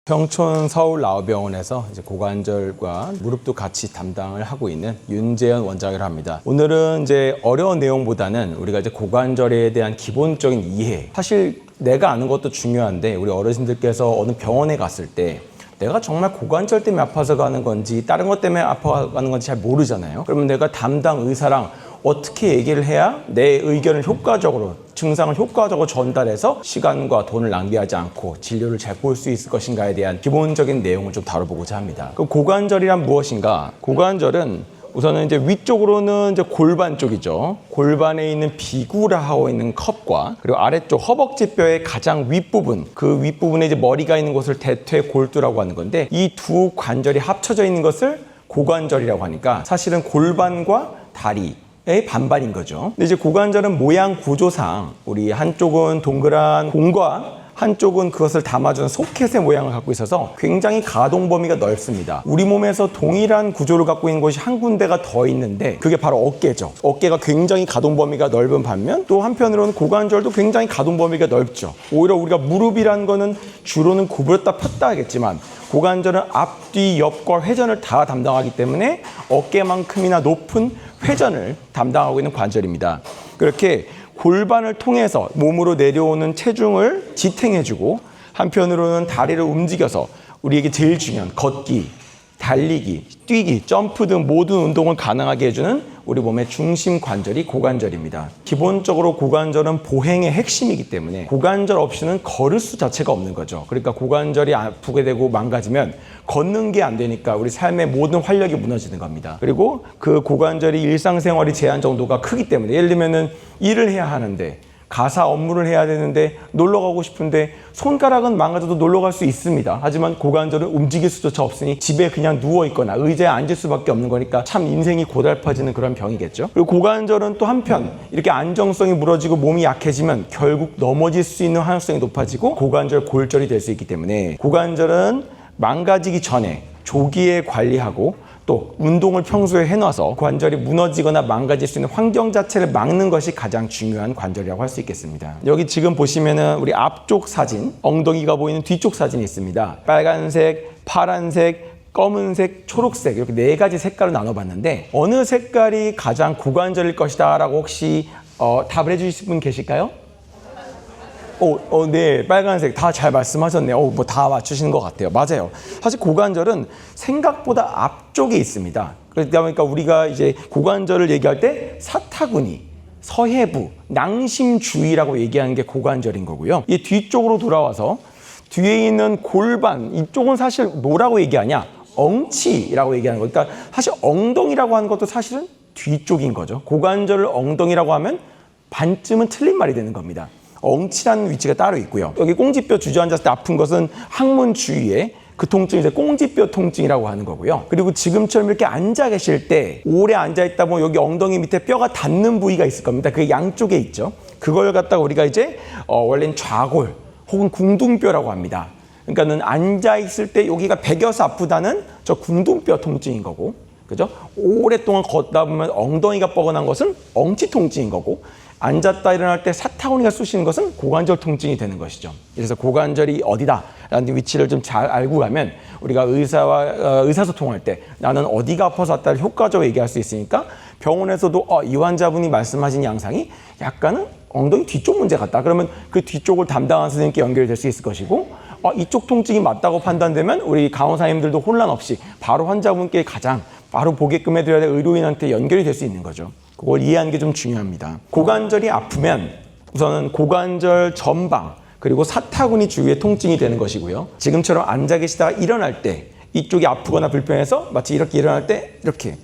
평촌 서울나우병원에서 이제 고관절과 무릎도 같이 담당을 하고 있는 윤재현 원장이라고 합니다. 오늘은 이제 어려운 내용보다는 우리가 이제 고관절에 대한 기본적인 이해, 사실 내가 아는 것도 중요한데 우리 어르신들께서 어느 병원에 갔을 때 내가 정말 고관절 때문에 아파서 가는 건지 다른 것 때문에 아파가는 건지 잘 모르잖아요. 그러면 내가 담당 의사랑 어떻게 얘기를 해야 내 의견을 효과적으로, 증상을 효과적으로 전달해서 시간과 돈을 낭비하지 않고 진료를 잘 볼 수 있을 것인가에 대한 기본적인 내용을 좀 다뤄보고자 합니다. 그럼 고관절이란 무엇인가? 고관절은 우선은 이제 위쪽으로는 이제 골반 쪽이죠. 골반에 있는 비구라 하고 있는 컵과 그리고 아래쪽 허벅지뼈의 가장 윗부분, 그 윗부분에 이제 머리가 있는 곳을 대퇴골두라고 하는 건데, 이 두 관절이 합쳐져 있는 것을 고관절이라고 하니까 사실은 골반과 다리 의 반반인 거죠. 근데 이제 고관절은 모양 구조상 우리 한쪽은 동그란 공과 한쪽은 그것을 담아주는 소켓의 모양을 갖고 있어서 굉장히 가동 범위가 넓습니다. 우리 몸에서 동일한 구조를 갖고 있는 곳이 한 군데가 더 있는데 그게 바로 어깨죠. 어깨가 굉장히 가동 범위가 넓은 반면 또 한편으로는 고관절도 굉장히 가동 범위가 넓죠. 오히려 우리가 무릎이라는 거는 주로는 구부렸다 폈다 하겠지만 고관절은 앞뒤 옆과 회전을 다 담당하기 때문에 어깨만큼이나 높은 회전을 담당하고 있는 관절입니다. 그렇게 골반을 통해서 몸으로 내려오는 체중을 지탱해주고 한편으로는 다리를 움직여서 우리에게 제일 중요한 걷기, 달리기, 뛰기, 점프 등 모든 운동을 가능하게 해주는 우리 몸의 중심 관절이 고관절입니다. 기본적으로 고관절은 보행의 핵심이기 때문에 고관절 없이는 걸을 수 자체가 없는 거죠. 그러니까 고관절이 아프게 되고 망가지면 걷는 게 안 되니까 우리 삶의 모든 활력이 무너지는 겁니다. 그리고 그 고관절이 일상생활이 제한 정도가 크기 때문에, 예를 들면은 일을 해야 하는데 가사 업무를 해야 되는데 놀러 가고 싶은데 손가락은 망가져도 놀러 갈 수 있습니다. 하지만 고관절은 움직일 수조차 없으니 집에 그냥 누워 있거나 의자에 앉을 수밖에 없는 거니까 참 인생이 고달파지는 그런 병이겠죠. 그리고 고관절은 또 한편 이렇게 안정성이 무너지고 몸이 약해지면 결국 넘어질 수 있는 환경성이 높아지고 고관절 골절이 될 수 있기 때문에 고관절은 망가지기 전에 조기에 관리하고 또 운동을 평소에 해놔서 관절이 무너지거나 망가질 수 있는 환경 자체를 막는 것이 가장 중요한 관절이라고 할 수 있겠습니다. 여기 지금 보시면은 우리 앞쪽 사진, 엉덩이가 보이는 뒤쪽 사진이 있습니다. 빨간색, 파란색, 검은색, 초록색 이렇게 네 가지 색깔을 나눠봤는데 어느 색깔이 가장 고관절일 것이다 라고 혹시 답을 해주실 분 계실까요? 네, 빨간색 다 잘 말씀하셨네요. 뭐 다 맞추시는 것 같아요. 맞아요. 사실 고관절은 생각보다 앞쪽에 있습니다. 그러다 보니까 우리가 이제 고관절을 얘기할 때 사타구니, 서해부, 낭심주의라고 얘기하는 게 고관절인 거고요. 이 뒤쪽으로 돌아와서 뒤에 있는 골반, 이쪽은 사실 뭐라고 얘기하냐? 엉치라고 얘기하는 거. 그러니까 사실 엉덩이라고 하는 것도 사실은 뒤쪽인 거죠. 고관절을 엉덩이라고 하면 반쯤은 틀린 말이 되는 겁니다. 엉치라는 위치가 따로 있고요. 여기 꽁지뼈 주저앉았을 때 아픈 것은 항문 주위에 그 통증이 이제 꽁지뼈 통증이라고 하는 거고요. 그리고 지금처럼 이렇게 앉아 계실 때 오래 앉아 있다 보면 여기 엉덩이 밑에 뼈가 닿는 부위가 있을 겁니다. 그게 양쪽에 있죠. 그걸 갖다가 우리가 이제 원래는 좌골 혹은 궁둥뼈라고 합니다. 그러니까는 앉아 있을 때 여기가 베겨서 아프다는 저 궁둥뼈 통증인 거고, 그죠? 오랫동안 걷다 보면 엉덩이가 뻐근한 것은 엉치 통증인 거고, 앉았다 일어날 때 사타구니가 쑤시는 것은 고관절 통증이 되는 것이죠. 그래서 고관절이 어디다라는 위치를 좀 잘 알고 가면 우리가 의사와 의사소통할 때 나는 어디가 아파서 왔다를 효과적으로 얘기할 수 있으니까 병원에서도 이 환자분이 말씀하신 양상이 약간은 엉덩이 뒤쪽 문제 같다. 그러면 그 뒤쪽을 담당한 선생님께 연결이 될 수 있을 것이고, 이쪽 통증이 맞다고 판단되면 우리 간호사님들도 혼란 없이 바로 환자분께 가장 바로 보게끔 해드려야 될 의료인한테 연결이 될 수 있는 거죠. 그걸 이해하는 게 좀 중요합니다. 고관절이 아프면 우선은 고관절 전방 그리고 사타구니 주위에 통증이 되는 것이고요. 지금처럼 앉아 계시다가 일어날 때 이쪽이 아프거나 불편해서 마치 이렇게 일어날 때 이렇게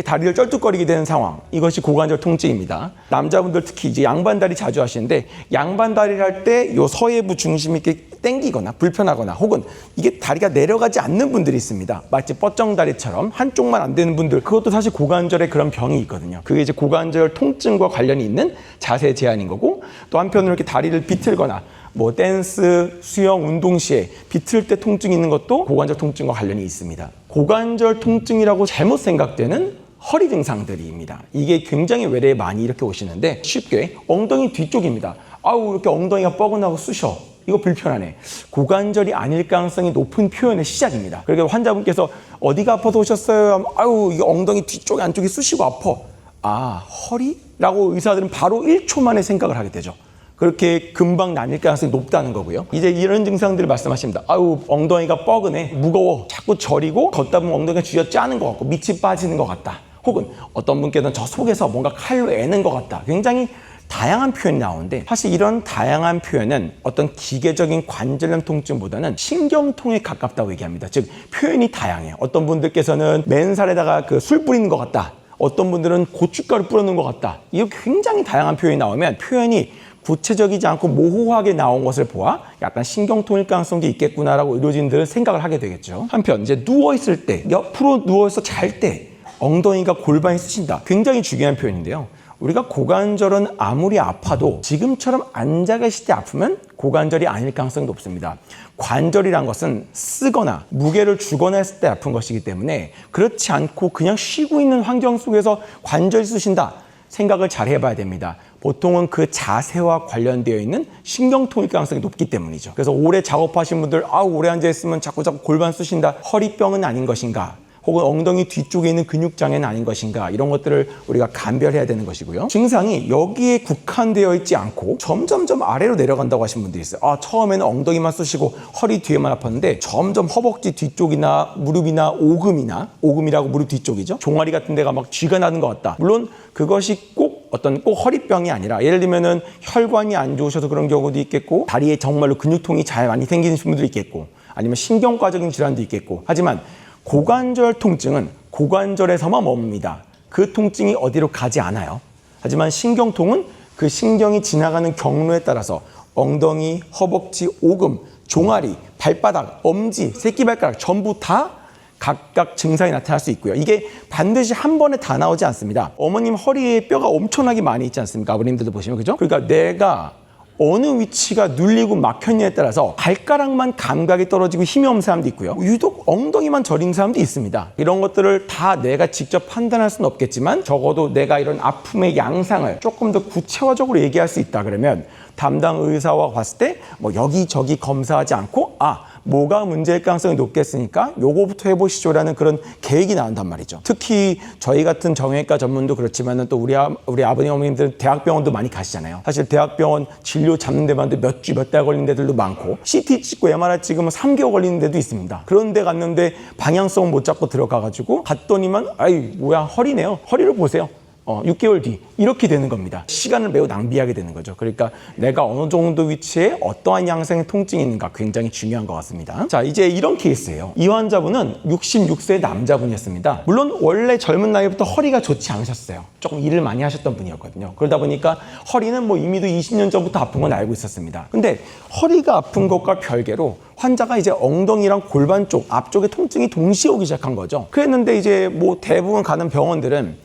다리를 쩔뚝거리게 되는 상황, 이것이 고관절 통증입니다. 남자분들 특히 이제 양반다리 자주 하시는데 양반다리를 할 때 이 서해부 중심이 이렇게 당기거나 불편하거나 혹은 이게 다리가 내려가지 않는 분들이 있습니다. 마치 뻗정다리처럼 한쪽만 안 되는 분들, 그것도 사실 고관절에 그런 병이 있거든요. 그게 이제 고관절 통증과 관련이 있는 자세 제한인 거고, 또 한편으로 이렇게 다리를 비틀거나 뭐 댄스, 수영, 운동 시에 비틀 때 통증이 있는 것도 고관절 통증과 관련이 있습니다. 고관절 통증이라고 잘못 생각되는 허리 증상들입니다. 이게 굉장히 외래에 많이 이렇게 오시는데 쉽게 엉덩이 뒤쪽입니다. 아우 이렇게 엉덩이가 뻐근하고 쑤셔. 이거 불편하네. 고관절이 아닐 가능성이 높은 표현의 시작입니다. 그러니까 환자분께서 어디가 아파서 오셨어요? 아유, 이게 엉덩이 뒤쪽에 안쪽이 쑤시고 아파. 아, 허리? 라고 의사들은 바로 1초 만에 생각을 하게 되죠. 그렇게 금방 나뉠 가능성이 높다는 거고요. 이제 이런 증상들을 말씀하십니다. 아유, 엉덩이가 뻐근해, 무거워, 자꾸 저리고 걷다 보면 엉덩이가 쥐어 짜는 것 같고 밑이 빠지는 것 같다. 혹은 어떤 분께서는 저 속에서 뭔가 칼로 애는 것 같다. 굉장히 다양한 표현이 나오는데 사실 이런 다양한 표현은 어떤 기계적인 관절염 통증보다는 신경통에 가깝다고 얘기합니다. 즉 표현이 다양해요. 어떤 분들께서는 맨살에다가 그 술 뿌리는 것 같다. 어떤 분들은 고춧가루 뿌려놓은 것 같다. 이렇게 굉장히 다양한 표현이 나오면 표현이 구체적이지 않고 모호하게 나온 것을 보아 약간 신경통일 가능성이 있겠구나라고 의료진들은 생각을 하게 되겠죠. 한편 이제 누워있을 때, 옆으로 누워서 잘 때 엉덩이가 골반이 쑤신다. 굉장히 중요한 표현인데요. 우리가 고관절은 아무리 아파도 지금처럼 앉아 계실 때 아프면 고관절이 아닐 가능성이 높습니다. 관절이란 것은 쓰거나 무게를 주거나 했을 때 아픈 것이기 때문에 그렇지 않고 그냥 쉬고 있는 환경 속에서 관절이 쑤신다 생각을 잘 해봐야 됩니다. 보통은 그 자세와 관련되어 있는 신경통일 가능성이 높기 때문이죠. 그래서 오래 작업하신 분들 오래 앉아있으면 자꾸 골반 쑤신다. 허리병은 아닌 것인가? 혹은 엉덩이 뒤쪽에 있는 근육장애는 아닌 것인가, 이런 것들을 우리가 감별해야 되는 것이고요. 증상이 여기에 국한되어 있지 않고 점점점 아래로 내려간다고 하신 분들이 있어요. 처음에는 엉덩이만 쑤시고 허리 뒤에만 아팠는데 점점 허벅지 뒤쪽이나 무릎이나 오금이라고 무릎 뒤쪽이죠. 종아리 같은 데가 막 쥐가 나는 것 같다. 물론 그것이 꼭 허리병이 아니라 예를 들면은 혈관이 안 좋으셔서 그런 경우도 있겠고, 다리에 정말로 근육통이 잘 많이 생기는 분들도 있겠고, 아니면 신경과적인 질환도 있겠고, 하지만 고관절 통증은 고관절에서만 멈춥니다. 그 통증이 어디로 가지 않아요. 하지만 신경통은 그 신경이 지나가는 경로에 따라서 엉덩이, 허벅지, 오금, 종아리, 발바닥, 엄지, 새끼발가락 전부 다 각각 증상이 나타날 수 있고요. 이게 반드시 한 번에 다 나오지 않습니다. 어머님 허리에 뼈가 엄청나게 많이 있지 않습니까? 아버님들도 보시면, 그죠? 그러니까 내가 어느 위치가 눌리고 막혔냐에 따라서 발가락만 감각이 떨어지고 힘이 없는 사람도 있고요. 유독 엉덩이만 저린 사람도 있습니다. 이런 것들을 다 내가 직접 판단할 수는 없겠지만 적어도 내가 이런 아픔의 양상을 조금 더 구체화적으로 얘기할 수 있다 그러면 담당 의사와 봤을 때 여기저기 검사하지 않고 뭐가 문제일 가능성이 높겠으니까 요거부터 해보시죠라는 그런 계획이 나온단 말이죠. 특히 저희 같은 정형외과 전문도 그렇지만 또 우리 아버님 어머님들은 대학병원도 많이 가시잖아요. 사실 대학병원 진료 잡는 데만 몇 주 몇 달 걸리는 데들도 많고, CT 찍고 MRI 찍으면 3개월 걸리는 데도 있습니다. 그런 데 갔는데 방향성을 못 잡고 들어가가지고 갔더니만 뭐야 허리네요. 허리를 보세요. 6개월 뒤 이렇게 되는 겁니다. 시간을 매우 낭비하게 되는 거죠. 그러니까 내가 어느 정도 위치에 어떠한 양상의 통증이 있는가 굉장히 중요한 것 같습니다. 자, 이제 이런 케이스예요. 이 환자분은 66세 남자분이었습니다. 물론 원래 젊은 나이부터 허리가 좋지 않으셨어요. 조금 일을 많이 하셨던 분이었거든요. 그러다 보니까 허리는 이미도 20년 전부터 아픈 건 알고 있었습니다. 근데 허리가 아픈 것과 별개로 환자가 이제 엉덩이랑 골반 쪽 앞쪽에 통증이 동시에 오기 시작한 거죠. 그랬는데 이제 대부분 가는 병원들은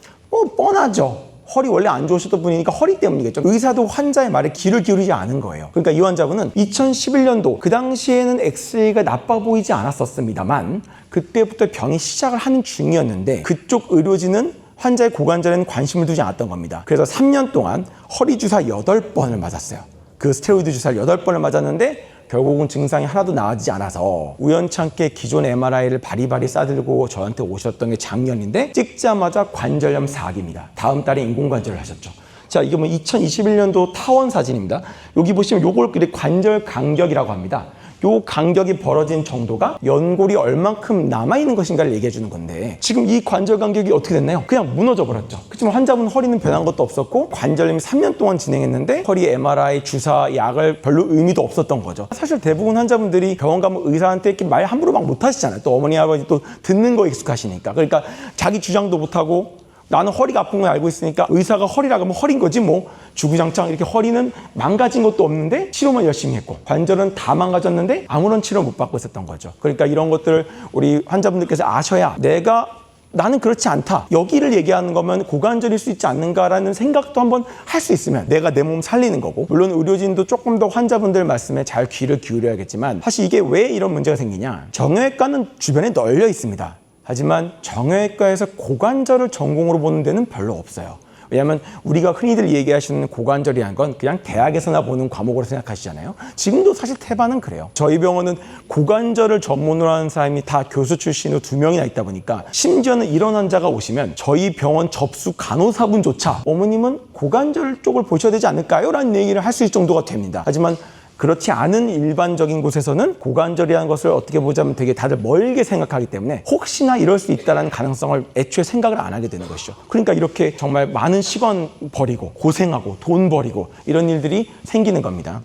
뻔하죠. 허리 원래 안 좋으셨던 분이니까 허리 때문이겠죠. 의사도 환자의 말에 귀를 기울이지 않은 거예요. 그러니까 이 환자분은 2011년도 그 당시에는 엑스레이가 나빠 보이지 않았었습니다만 그때부터 병이 시작을 하는 중이었는데 그쪽 의료진은 환자의 고관절에는 관심을 두지 않았던 겁니다. 그래서 3년 동안 허리 주사 8번을 맞았어요. 그 스테로이드 주사를 8번을 맞았는데 결국은 증상이 하나도 나아지지 않아서 우연찮게 기존 MRI를 바리바리 싸들고 저한테 오셨던 게 작년인데 찍자마자 관절염 4기입니다. 다음 달에 인공관절을 하셨죠. 자, 이게 2021년도 타원 사진입니다. 여기 보시면 요걸 관절 간격이라고 합니다. 요 간격이 벌어진 정도가 연골이 얼만큼 남아있는 것인가를 얘기해 주는 건데 지금 이 관절 간격이 어떻게 됐나요? 그냥 무너져 버렸죠. 그렇지만 환자분 허리는 변한 것도 없었고 관절염이 3년 동안 진행했는데 허리 MRI, 주사, 약을 별로 의미도 없었던 거죠. 사실 대부분 환자분들이 병원 가면 의사한테 이렇게 말 함부로 막 못 하시잖아요. 또 어머니, 아버지 또 듣는 거 익숙하시니까. 그러니까 자기 주장도 못하고 나는 허리가 아픈 걸 알고 있으니까 의사가 허리라고 하면 허리인 거지 주구장창 이렇게 허리는 망가진 것도 없는데 치료만 열심히 했고 관절은 다 망가졌는데 아무런 치료 못 받고 있었던 거죠. 그러니까 이런 것들을 우리 환자분들께서 아셔야 나는 그렇지 않다. 여기를 얘기하는 거면 고관절일 수 있지 않는가라는 생각도 한번 할 수 있으면 내가 내 몸 살리는 거고, 물론 의료진도 조금 더 환자분들 말씀에 잘 귀를 기울여야겠지만 사실 이게 왜 이런 문제가 생기냐. 정형외과는 주변에 널려 있습니다. 하지만 정형외과에서 고관절을 전공으로 보는 데는 별로 없어요. 왜냐하면 우리가 흔히들 얘기하시는 고관절이라는 건 그냥 대학에서나 보는 과목으로 생각하시잖아요. 지금도 사실 태반은 그래요. 저희 병원은 고관절을 전문으로 하는 사람이 다 교수 출신으로 2명이나 있다 보니까 심지어는 이런 환자가 오시면 저희 병원 접수 간호사분조차 어머님은 고관절 쪽을 보셔야 되지 않을까요? 라는 얘기를 할 수 있을 정도가 됩니다. 하지만 그렇지 않은 일반적인 곳에서는 고관절이라는 것을 어떻게 보자면 되게 다들 멀게 생각하기 때문에 혹시나 이럴 수 있다는 가능성을 애초에 생각을 안 하게 되는 것이죠. 그러니까 이렇게 정말 많은 시간 버리고 고생하고 돈 버리고 이런 일들이 생기는 겁니다.